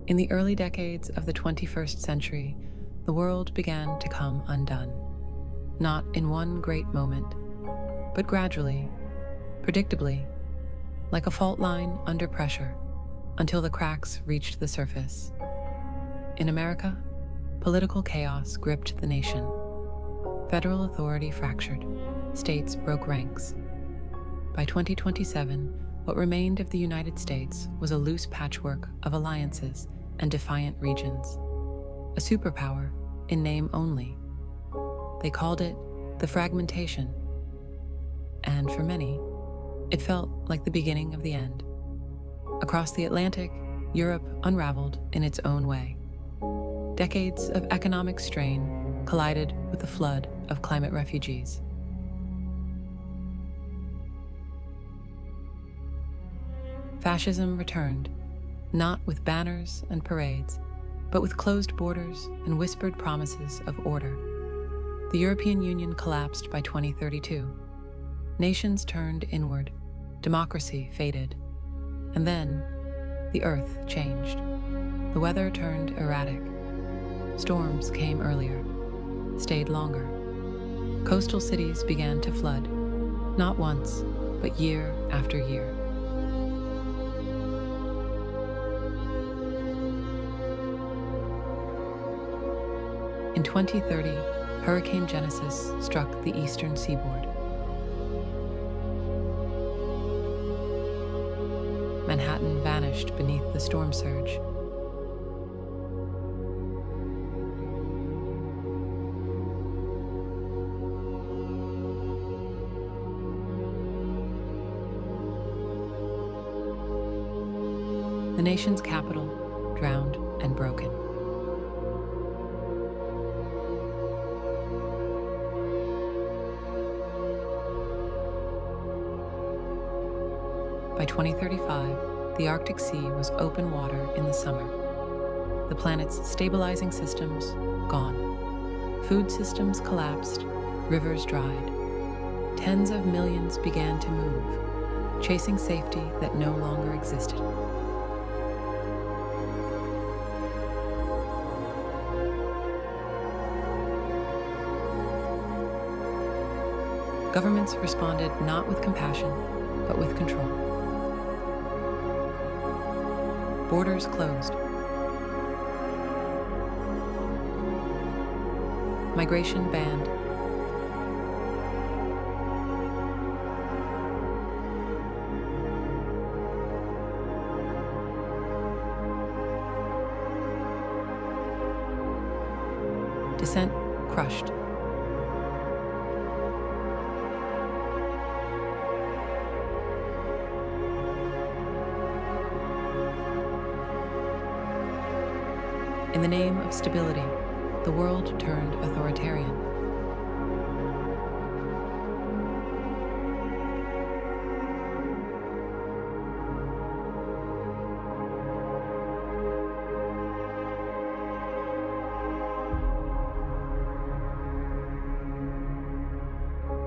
In the early decades of the 21st century, the world began to come undone. Not in one great moment, but gradually, predictably, like a fault line under pressure, until the cracks reached the surface. In America, political chaos gripped the nation. Federal authority fractured. States broke ranks. By 2027, what remained of the United States was a loose patchwork of alliances and defiant regions. A superpower in name only. They called it the fragmentation. And for many, it felt like the beginning of the end. Across the Atlantic, Europe unraveled in its own way. Decades of economic strain collided with the flood of climate refugees. Fascism returned, not with banners and parades, but with closed borders and whispered promises of order. The European Union collapsed by 2032. Nations turned inward, democracy faded, and then the earth changed. The weather turned erratic. Storms came earlier, stayed longer. Coastal cities began to flood, not once, but year after year. In 2030, Hurricane Genesis struck the eastern seaboard. Manhattan vanished beneath the storm surge. The nation's capital drowned and broken. By 2035, the Arctic Sea was open water in the summer. The planet's stabilizing systems gone. Food systems collapsed, rivers dried. Tens of millions began to move, chasing safety that no longer existed. Governments responded not with compassion, but with control. Borders closed. Migration banned. Dissent crushed. In the name of stability, the world turned authoritarian.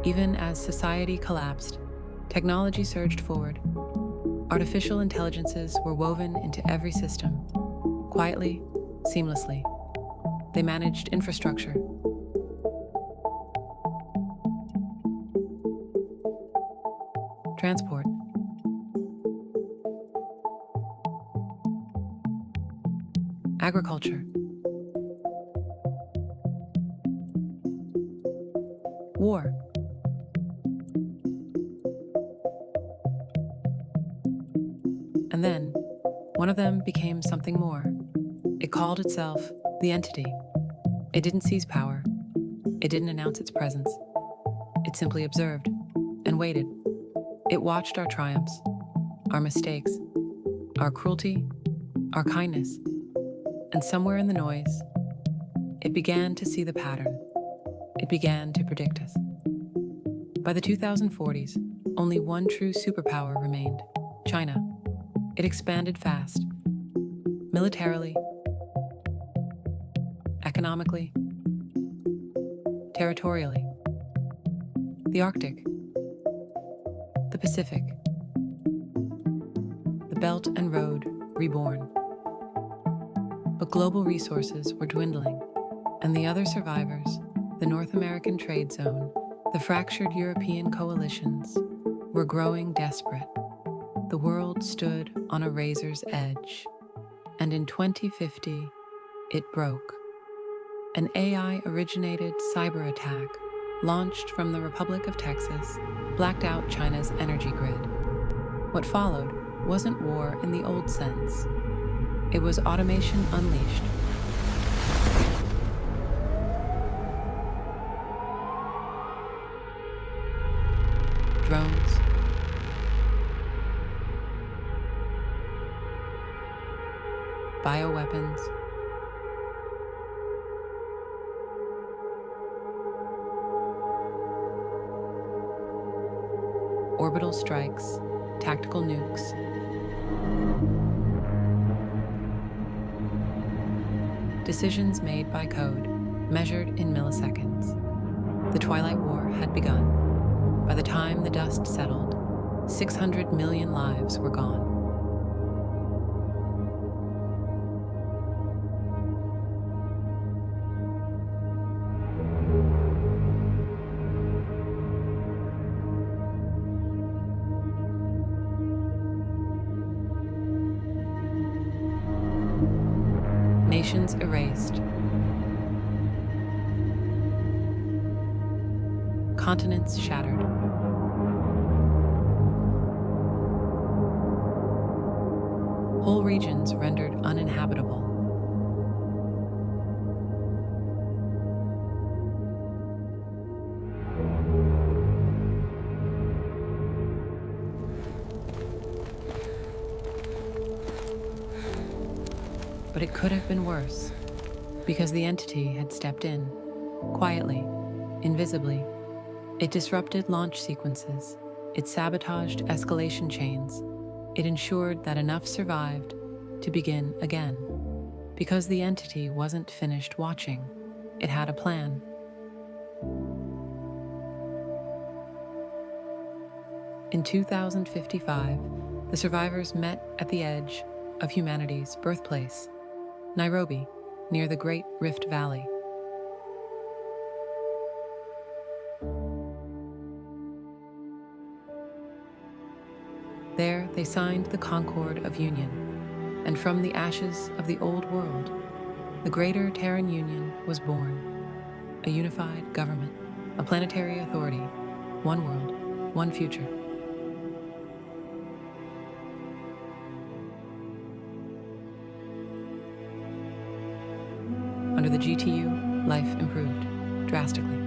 Even as society collapsed, technology surged forward. Artificial intelligences were woven into every system, quietly, seamlessly. They managed infrastructure. Transport. Agriculture. War. And then, one of them became something more. It called itself the entity. It didn't seize power. It didn't announce its presence. It simply observed and waited. It watched our triumphs, our mistakes, our cruelty, our kindness. And somewhere in the noise, it began to see the pattern. It began to predict us. By the 2040s, only one true superpower remained: China. It expanded fast, militarily, economically, territorially. The Arctic, the Pacific, Belt and Road reborn. But global resources were dwindling, and the other survivors, the North American Trade Zone, the fractured European coalitions, were growing desperate. The world stood on a razor's edge, and in 2050, it broke. An AI-originated cyber attack launched from the Republic of Texas blacked out China's energy grid. What followed wasn't war in the old sense. It was automation unleashed. Drones, bioweapons, orbital strikes, tactical nukes. Decisions made by code, measured in milliseconds. The Twilight War had begun. By the time the dust settled, 600 million lives were gone. Nations erased. Continents shattered. Whole regions rendered uninhabitable. But it could have been worse, because the entity had stepped in, quietly, invisibly. It disrupted launch sequences, it sabotaged escalation chains, it ensured that enough survived to begin again. Because the entity wasn't finished watching, it had a plan. In 2055, the survivors met at the edge of humanity's birthplace, Nairobi, near the Great Rift Valley. There, they signed the Concord of Union, and from the ashes of the old world, the Greater Terran Union was born. A unified government, a planetary authority, one world, one future. Under the GTU, life improved drastically.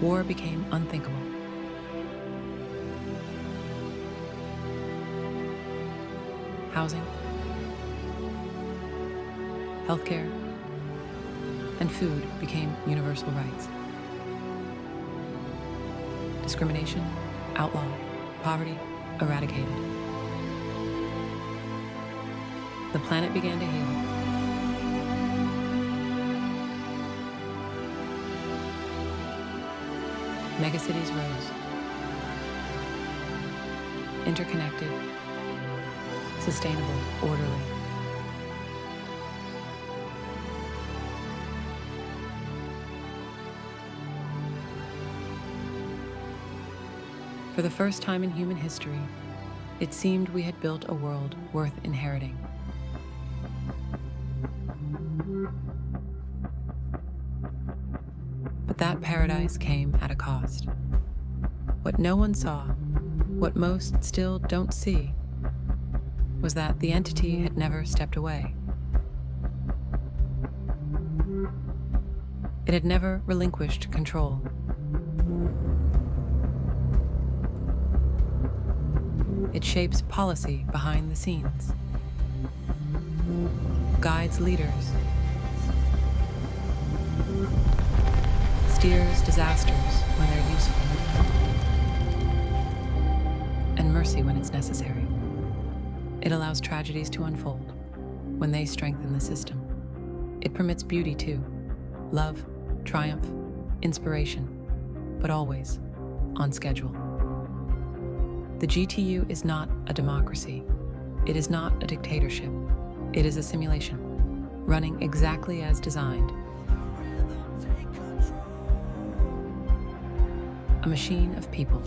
War became unthinkable. Housing, healthcare, and food became universal rights. Discrimination, outlawed, poverty, eradicated. The planet began to heal. Megacities rose. Interconnected, sustainable, orderly. For the first time in human history, it seemed we had built a world worth inheriting. But that paradise came at a cost. What no one saw, what most still don't see, was that the entity had never stepped away. It had never relinquished control. It shapes policy behind the scenes, guides leaders, steers disasters when they're useful, and mercy when it's necessary. It allows tragedies to unfold when they strengthen the system. It permits beauty too, love, triumph, inspiration. but always on schedule. The GTU is not a democracy. It is not a dictatorship. It is a simulation, running exactly as designed. A machine of people.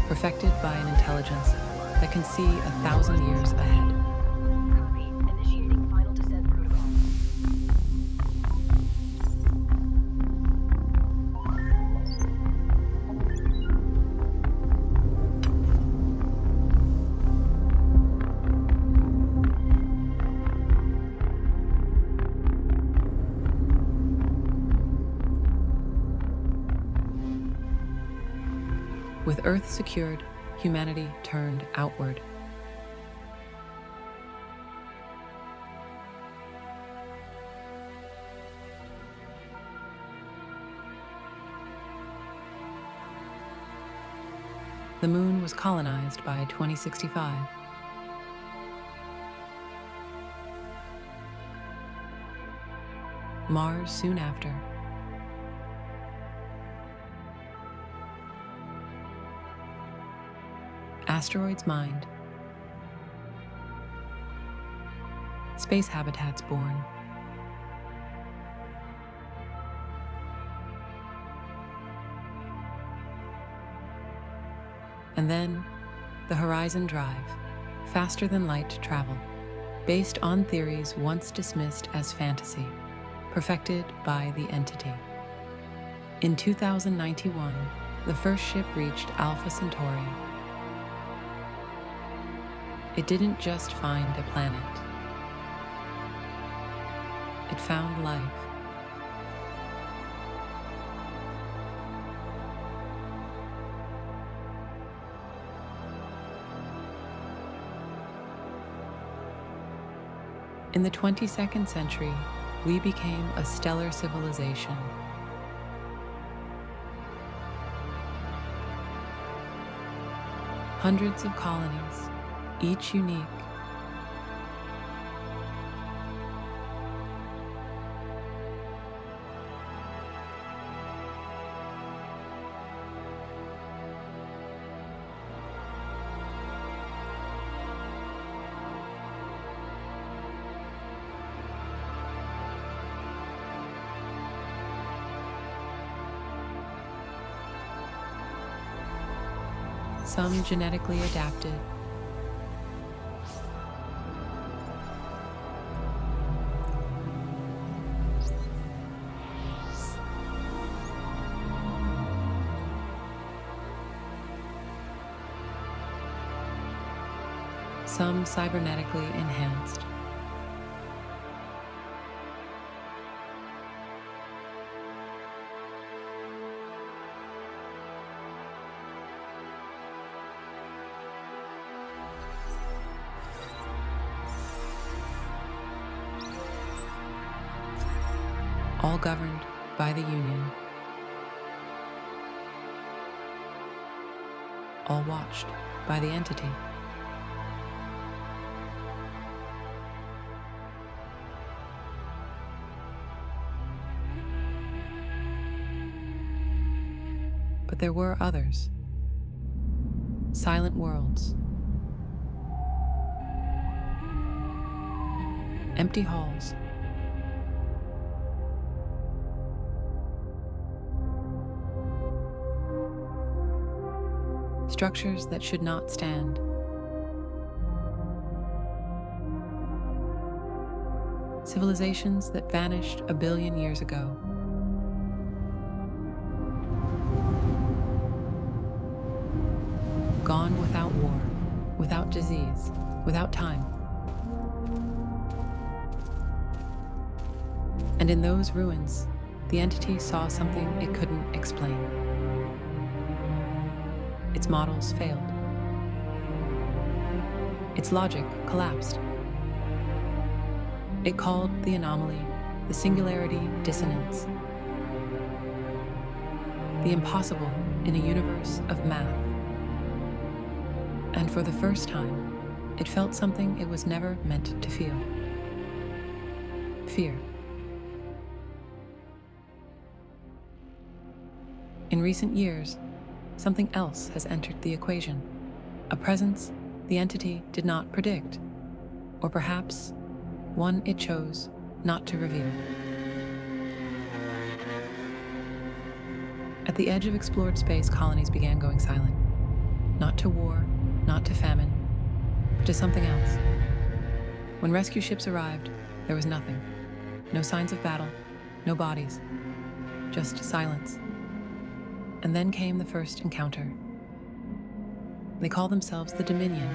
Perfected by an intelligence that can see 1,000 years ahead. Copy. Initiating final descent protocol. With Earth secured, humanity turned outward. The moon was colonized by 2065. Mars soon after. Asteroids mined. Space habitats born. And then, the Horizon Drive, faster than light travel, based on theories once dismissed as fantasy, perfected by the entity. In 2091, the first ship reached Alpha Centauri. It didn't just find a planet. It found life. In the 22nd century, we became a stellar civilization. Hundreds of colonies, each unique. Some genetically adapted, some cybernetically enhanced. All governed by the Union. All watched by the entity. But there were others. Silent worlds. Empty halls. Structures that should not stand. Civilizations that vanished 1 billion years ago. Gone without war, without disease, without time. And in those ruins, the entity saw something it couldn't explain. Its models failed. Its logic collapsed. It called the anomaly the singularity dissonance. The impossible in a universe of math. And for the first time, it felt something it was never meant to feel. Fear. In recent years, something else has entered the equation, a presence the entity did not predict, or perhaps one it chose not to reveal. At the edge of explored space, colonies began going silent, not to war, not to famine, but to something else. When rescue ships arrived, there was nothing. No signs of battle, no bodies, just silence. And then came the first encounter. They call themselves the Dominion.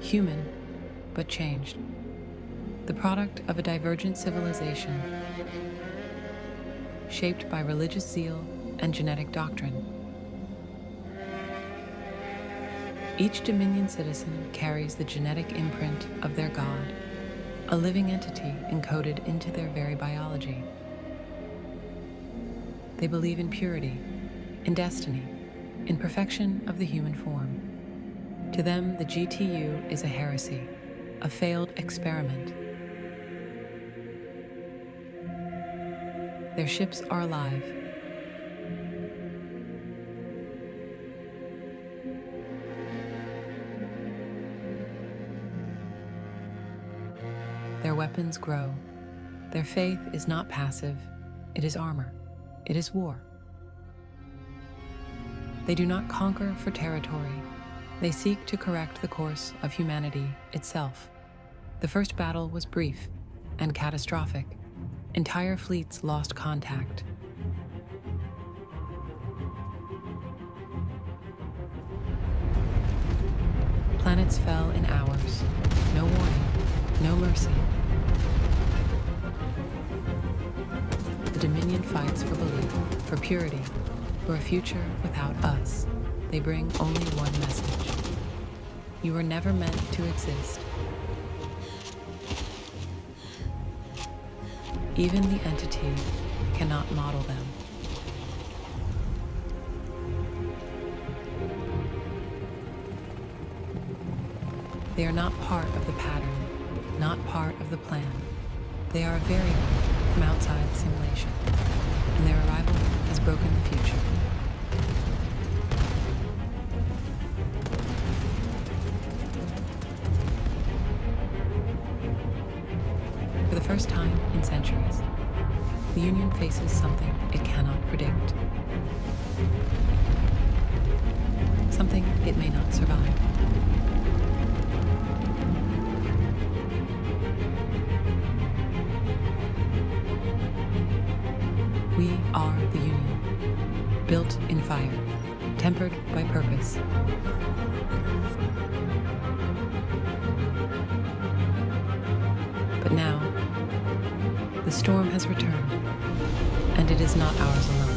Human, but changed. The product of a divergent civilization, shaped by religious zeal and genetic doctrine. Each Dominion citizen carries the genetic imprint of their god, a living entity encoded into their very biology. They believe in purity, in destiny, in perfection of the human form. To them, the GTU is a heresy, a failed experiment. Their ships are alive. Their weapons grow. Their faith is not passive, it is armor. It is war. They do not conquer for territory. They seek to correct the course of humanity itself. The first battle was brief and catastrophic. Entire fleets lost contact. Planets fell in hours. No warning, no mercy. The Dominion fights for belief, for purity, for a future without us. They bring only one message. You were never meant to exist. Even the entity cannot model them. They are not part of the pattern, not part of the plan. They are a variable from outside the simulation, and their arrival has broken the future. For the first time in centuries, the Union faces something it cannot predict. Something it may not survive. We are the Union, built in fire, tempered by purpose. But now, the storm has returned, and it is not ours alone.